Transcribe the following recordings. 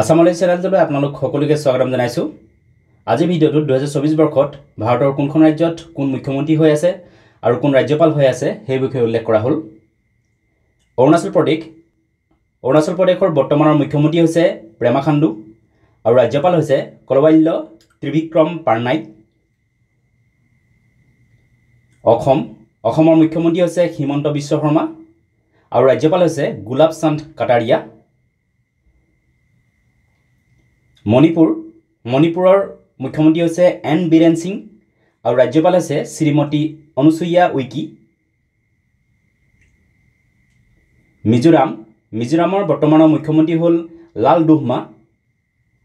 আসামলৈ চেনেলটোলৈ আপোনালোক সকলোকে স্বাগতম জনাইছো। আজি ভিডিঅ'টোত 2024 বৰ্ষত ভাৰতৰ কোনখন ৰাজ্যত কোন মুখ্যমন্ত্ৰী হৈ আছে আৰু কোন ৰাজ্যপাল হৈ আছে সেই বিষয়ে উল্লেখ কৰা হ'ল। অৰুণাচল প্ৰদেশৰ বৰ্তমানৰ মুখ্যমন্ত্ৰী হৈছে প্ৰেমা খাণ্ডু আৰু ৰাজ্যপাল হৈছে কলৱাল্য ত্ৰিবিক্ৰম পাৰনাইক। অসমৰ মুখ্যমন্ত্ৰী হৈছে হিমন্ত বিশ্ব শৰ্মা আৰু ৰাজ্যপাল হৈছে গুলাব চান্দ কাটাৰিয়া। মণিপুৰৰ মুখ্যমন্ত্ৰী হৈছে এন বীৰেন সিং আৰু ৰাজ্যপাল হৈছে শ্ৰীমতী অনুসুইয়া উইকি। মিজোৰামৰ বৰ্তমানৰ মুখ্যমন্ত্ৰী হ'ল লাল দুহমা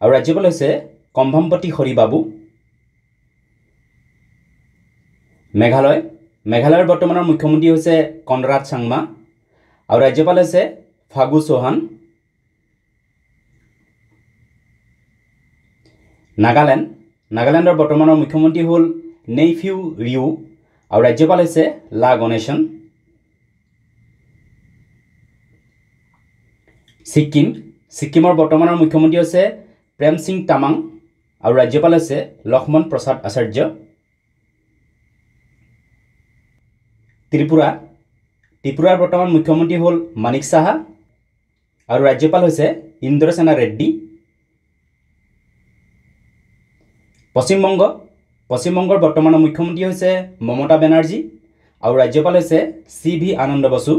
আৰু ৰাজ্যপাল হৈছে কম্ভামপতি হৰি বাবু। মেঘালয়ৰ বৰ্তমানৰ মুখ্যমন্ত্ৰী হৈছে কনৰাড চাংমা আৰু ৰাজ্যপাল হৈছে ফাগু চৌহান। নাগালেণ্ডৰ বৰ্তমানৰ মুখ্যমন্ত্ৰী হ'ল নেইফিউ ৰিউ আৰু ৰাজ্যপাল হৈছে লা গণেশন। ছিক্কিমৰ বৰ্তমানৰ মুখ্যমন্ত্ৰী হৈছে প্ৰেম সিং তামাং আৰু ৰাজ্যপাল হৈছে লক্ষ্মণ প্ৰসাদ আচাৰ্য। ত্ৰিপুৰাৰ বৰ্তমান মুখ্যমন্ত্ৰী হ'ল মানিক সাহা আৰু ৰাজ্যপাল হৈছে ইন্দ্ৰসেনা ৰেড্ডি। পশ্চিমবংগৰ বৰ্তমানৰ মুখ্যমন্ত্ৰী হৈছে মমতা বেনাৰ্জী আৰু ৰাজ্যপাল হৈছে CV আনন্দ বসু।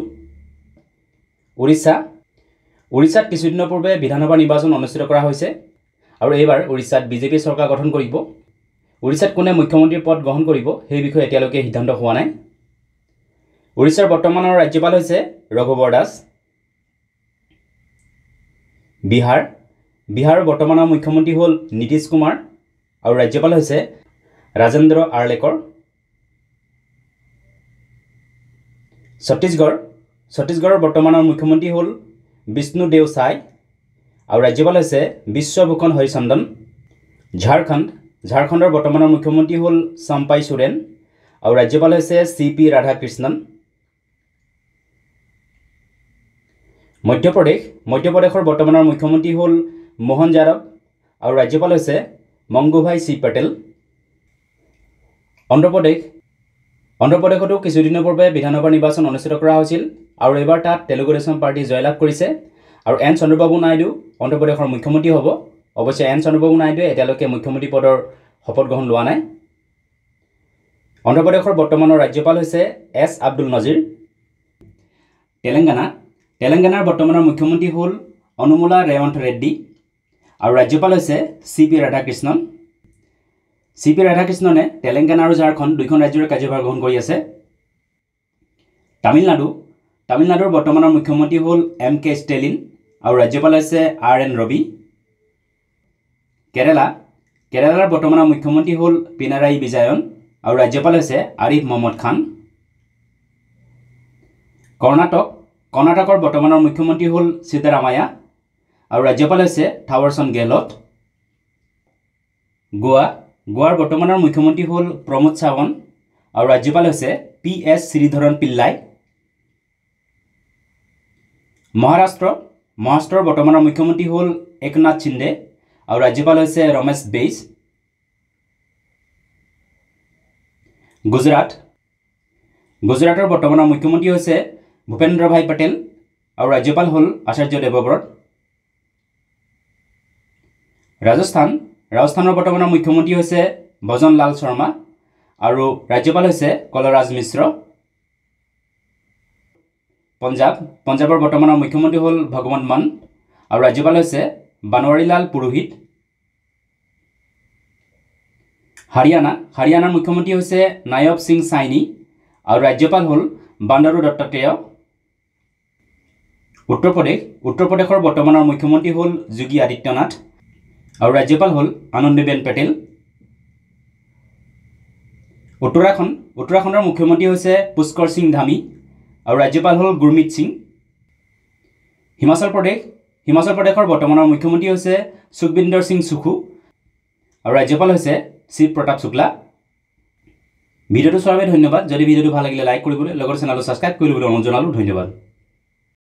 উৰিষ্যাত কিছুদিনৰ পূৰ্বে বিধানসভা নিৰ্বাচন অনুষ্ঠিত কৰা হৈছে আৰু এইবাৰ উৰিষ্যাত বিজেপি চৰকাৰ গঠন কৰিব। উৰিষ্যাত কোনে মুখ্যমন্ত্ৰীৰ পদ গ্ৰহণ কৰিব সেই বিষয়ে এতিয়ালৈকে সিদ্ধান্ত হোৱা নাই। উৰিষ্যাৰ বৰ্তমানৰ ৰাজ্যপাল হৈছে ৰঘুবৰ দাস। বিহাৰৰ বৰ্তমানৰ মুখ্যমন্ত্ৰী হ'ল নীতিশ কুমাৰ আৰু ৰাজ্যপাল হৈছে ৰাজেন্দ্ৰ আৰ্লেকৰ। ছত্তীশগড়ৰ বৰ্তমানৰ মুখ্যমন্ত্ৰী হ'ল বিষ্ণুদেও চাই আৰু ৰাজ্যপাল হৈছে বিশ্বভূষণ হৰিচন্দন। ঝাৰখণ্ডৰ বৰ্তমানৰ মুখ্যমন্ত্ৰী হ'ল চাম্পাই সোৰেন আৰু ৰাজ্যপাল হৈছে CP ৰাধাকৃষ্ণন। মধ্যপ্ৰদেশৰ বৰ্তমানৰ মুখ্যমন্ত্ৰী হ'ল মোহন যাদৱ আৰু ৰাজ্যপাল হৈছে মংগুভাই চি পেটেল। অন্ধ্ৰপ্ৰদেশতো কিছুদিনৰ পূৰ্বে বিধানসভা নিৰ্বাচন অনুষ্ঠিত কৰা হৈছিল আৰু এইবাৰ তাত তেলেগু দেশম পাৰ্টি জয়লাভ কৰিছে আৰু এন চন্দ্ৰবাবু নাইডু অন্ধ্ৰপ্ৰদেশৰ মুখ্যমন্ত্ৰী হ'ব। অৱশ্যে এন চন্দ্ৰবাবু নাইডুৱে এতিয়ালৈকে মুখ্যমন্ত্ৰী পদৰ শপত গ্ৰহণ লোৱা নাই। অন্ধ্ৰপ্ৰদেশৰ বৰ্তমানৰ ৰাজ্যপাল হৈছে S আব্দুল নজিৰ। তেলেংগানাৰ বৰ্তমানৰ মুখ্যমন্ত্ৰী হ'ল অনুমোলা ৰেৱন্ত ৰেড্ডি আৰু ৰাজ্যপাল হৈছে CP ৰাধাকৃষ্ণন। CP ৰাধাকৃষ্ণনে তেলেংগানা আৰু ঝাৰখণ্ড দুইখন ৰাজ্যৰ কাৰ্যভাৰ গ্ৰহণ কৰি আছে। তামিলনাডুৰ বৰ্তমানৰ মুখ্যমন্ত্ৰী হ'ল MK ষ্টেলিন আৰু ৰাজ্যপাল হৈছে RN ৰবি। কেৰালাৰ বৰ্তমানৰ মুখ্যমন্ত্ৰী হ'ল পিনাৰায়ি বিজয়ন আৰু ৰাজ্যপাল হৈছে আৰিফ মহম্মদ খান। কৰ্ণাটকৰ বৰ্তমানৰ মুখ্যমন্ত্ৰী হ'ল সিদ্ধাৰামায়া আৰু ৰাজ্যপাল হৈছে থাৱাৰচন্দ গেহলট। গোৱাৰ বৰ্তমানৰ মুখ্যমন্ত্ৰী হ'ল প্ৰমোদ সাৱন্ত আৰু ৰাজ্যপাল হৈছে PS শ্ৰীধৰন পিল্লাই। মহাৰাষ্ট্ৰৰ বৰ্তমানৰ মুখ্যমন্ত্ৰী হ'ল একনাথ শিন্দে আৰু ৰাজ্যপাল হৈছে ৰমেশ বেইজ। গুজৰাটৰ বৰ্তমানৰ মুখ্যমন্ত্ৰী হৈছে ভূপেন্দ্ৰ ভাই পেটেল আৰু ৰাজ্যপাল হ'ল আচাৰ্য দেৱব্ৰত। ৰাজস্থানৰ বৰ্তমানৰ মুখ্যমন্ত্ৰী হৈছে ভজন লাল শৰ্মা আৰু ৰাজ্যপাল হৈছে কলৰাজ মিশ্ৰ। পঞ্জাৱৰ বৰ্তমানৰ মুখ্যমন্ত্ৰী হ'ল ভগৱন্ত মান আৰু ৰাজ্যপাল হৈছে বানৱাৰীলাল পুৰোহিত। হাৰিয়ানাৰ মুখ্যমন্ত্ৰী হৈছে নায়ব সিং চাইনি আৰু ৰাজ্যপাল হ'ল বান্দাৰু দত্তাত্ৰেয়। উত্তৰ প্ৰদেশৰ বৰ্তমানৰ মুখ্যমন্ত্ৰী হ'ল যোগী আদিত্যনাথ আৰু ৰাজ্যপাল হ'ল আনন্দীবেন পেটেল। উত্তৰাখণ্ডৰ মুখ্যমন্ত্ৰী হৈছে পুষ্কৰ সিং ধামী আৰু ৰাজ্যপাল হ'ল গুৰমিত সিং। হিমাচল প্ৰদেশৰ বৰ্তমানৰ মুখ্যমন্ত্ৰী হৈছে সুখবিন্দৰ সিং সুখু আৰু ৰাজ্যপাল হৈছে শিৱ প্ৰতাপ শুক্লা। ভিডিঅ'টো চোৱাৰ বাবে ধন্যবাদ। যদি ভিডিঅ'টো ভাল লাগিলে লাইক কৰিবলৈ লগতে চেনেলটো ছাবস্ক্ৰাইব কৰি ল'বলৈ অনুৰোধ জনালোঁ। ধন্যবাদ।